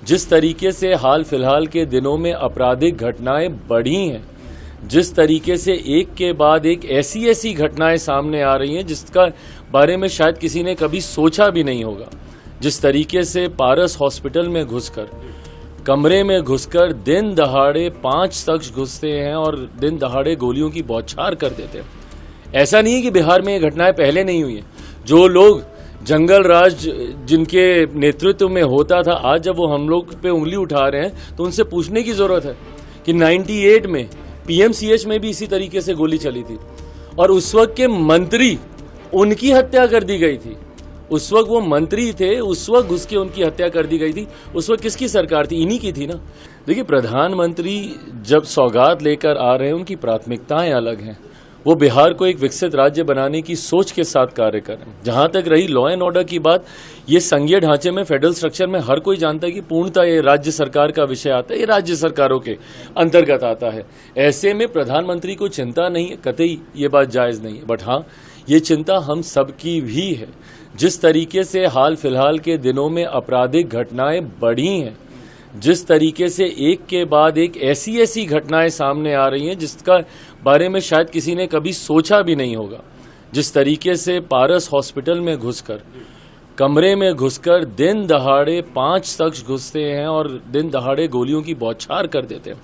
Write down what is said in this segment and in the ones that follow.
जिस तरीके से हाल फिलहाल के दिनों में आपराधिक घटनाएं बढ़ी हैं, जिस तरीके से एक के बाद एक ऐसी घटनाएं सामने आ रही हैं जिसका बारे में शायद किसी ने कभी सोचा भी नहीं होगा, जिस तरीके से पारस हॉस्पिटल में घुसकर, कमरे में घुसकर दिन दहाड़े 5 शख्स घुसते हैं और दिन दहाड़े गोलियों की बौछार कर देते हैं। ऐसा नहीं है कि बिहार में ये घटनाएं पहले नहीं हुई हैं। जो लोग जंगल राज जिनके नेतृत्व में होता था, आज जब वो हम लोग पे उंगली उठा रहे हैं तो उनसे पूछने की जरूरत है कि 98 में पीएमसीएच में भी इसी तरीके से गोली चली थी और उस वक्त के मंत्री, उनकी हत्या कर दी गई थी। उस वक्त वो मंत्री थे, उस वक्त घुस के उनकी हत्या कर दी गई थी। उस वक्त किसकी सरकार थी? इन्हीं की थी ना। देखिए, प्रधानमंत्री जब सौगात लेकर आ रहे हैं, उनकी प्राथमिकताएं अलग हैं। वो बिहार को एक विकसित राज्य बनाने की सोच के साथ कार्य करें। जहां तक रही लॉ एंड ऑर्डर की बात, ये संघीय ढांचे में, फेडरल स्ट्रक्चर में हर कोई जानता है कि पूर्णतः ये राज्य सरकार का विषय आता है, ये राज्य सरकारों के अंतर्गत आता है। ऐसे में प्रधानमंत्री को चिंता नहीं है, कतई ये बात जायज नहीं है। बट हाँ, ये चिंता हम सबकी भी है। जिस तरीके से हाल फिलहाल के दिनों में आपराधिक घटनाएं बढ़ी हैं, जिस तरीके से एक के बाद एक ऐसी घटनाएं सामने आ रही हैं जिसका बारे में शायद किसी ने कभी सोचा भी नहीं होगा, जिस तरीके से पारस हॉस्पिटल में घुसकर, कमरे में घुसकर दिन दहाड़े 5 शख्स घुसते हैं और दिन दहाड़े गोलियों की बौछार कर देते हैं।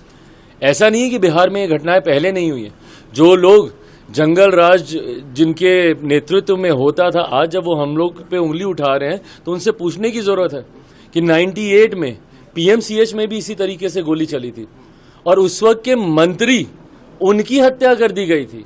ऐसा नहीं है कि बिहार में ये घटनाएं पहले नहीं हुई हैं। जो लोग जंगल राज जिनके नेतृत्व में होता था, आज जब वो हम लोग पे उंगली उठा रहे हैं तो उनसे पूछने की जरूरत है कि 98 में पीएमसीएच में भी इसी तरीके से गोली चली थी और उस वक्त के मंत्री, उनकी हत्या कर दी गई थी।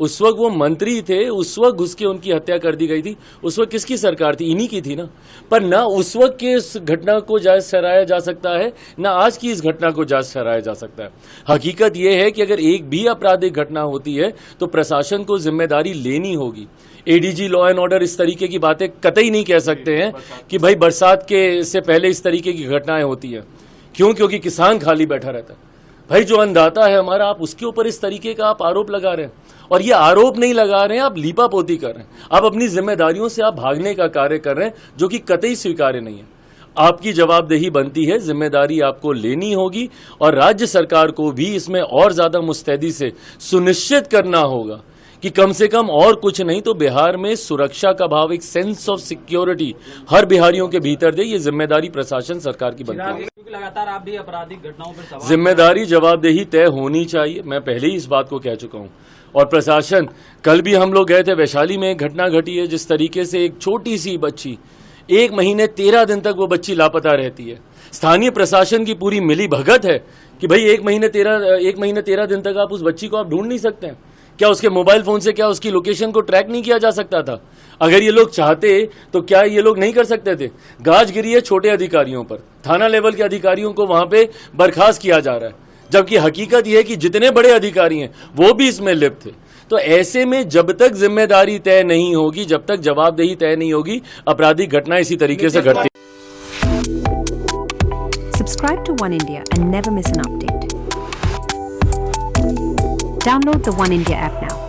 उस वक्त वो मंत्री थे, उस वक्त घुस के उनकी हत्या कर दी गई थी। उस वक्त किसकी सरकार थी? इन्हीं की थी ना। पर ना उस वक्त के इस घटना को जायज ठहराया जा सकता है, ना आज की इस घटना को जायज ठहराया जा सकता है। हकीकत यह है कि अगर एक भी आपराधिक घटना होती है तो प्रशासन को जिम्मेदारी लेनी होगी। एडीजी लॉ एंड ऑर्डर इस तरीके की बातें कतई नहीं कह सकते हैं कि भाई बरसात के से पहले इस तरीके की घटनाएं होती है। क्यों? क्योंकि किसान खाली बैठा रहता है। भाई जो अन्नदाता है हमारा, आप उसके ऊपर इस तरीके का आप आरोप लगा रहे हैं। और ये आरोप नहीं लगा रहे हैं, आप लीपापोती कर रहे हैं। आप अपनी जिम्मेदारियों से आप भागने का कार्य कर रहे हैं, जो कि कतई स्वीकार्य नहीं है। आपकी जवाबदेही बनती है, जिम्मेदारी आपको लेनी होगी और राज्य सरकार को भी इसमें और ज्यादा मुस्तैदी से सुनिश्चित करना होगा कि कम से कम और कुछ नहीं तो बिहार में सुरक्षा का भाव, एक सेंस ऑफ सिक्योरिटी हर बिहारियों के भीतर दे। ये जिम्मेदारी प्रशासन सरकार की बनती है। लगातार आप भी आपराधिक घटनाओं पर सवाल, जिम्मेदारी जवाबदेही तय होनी चाहिए। मैं पहले ही इस बात को कह चुका हूं। और प्रशासन, कल भी हम लोग गए थे, वैशाली में एक घटना घटी है जिस तरीके से एक छोटी सी बच्ची, 1 महीने 13 दिन तक वो बच्ची लापता रहती है। स्थानीय प्रशासन की पूरी मिली भगत है कि भाई 1 महीने 13 दिन तक आप उस बच्ची को आप ढूंढ नहीं सकते हैं। क्या उसके मोबाइल फोन से क्या उसकी लोकेशन को ट्रैक नहीं किया जा सकता था? अगर ये लोग चाहते तो क्या ये लोग नहीं कर सकते थे? गाज गिरी है छोटे अधिकारियों पर, थाना लेवल के अधिकारियों को वहां पे बर्खास्त किया जा रहा है, जबकि हकीकत यह है कि जितने बड़े अधिकारी हैं वो भी इसमें लिप्त थे। तो ऐसे में जब तक जिम्मेदारी तय नहीं होगी, जब तक जवाबदेही तय नहीं होगी, आपराधिक घटना इसी तरीके से घटती। Subscribe to One India and never miss an update. Download the One India app now.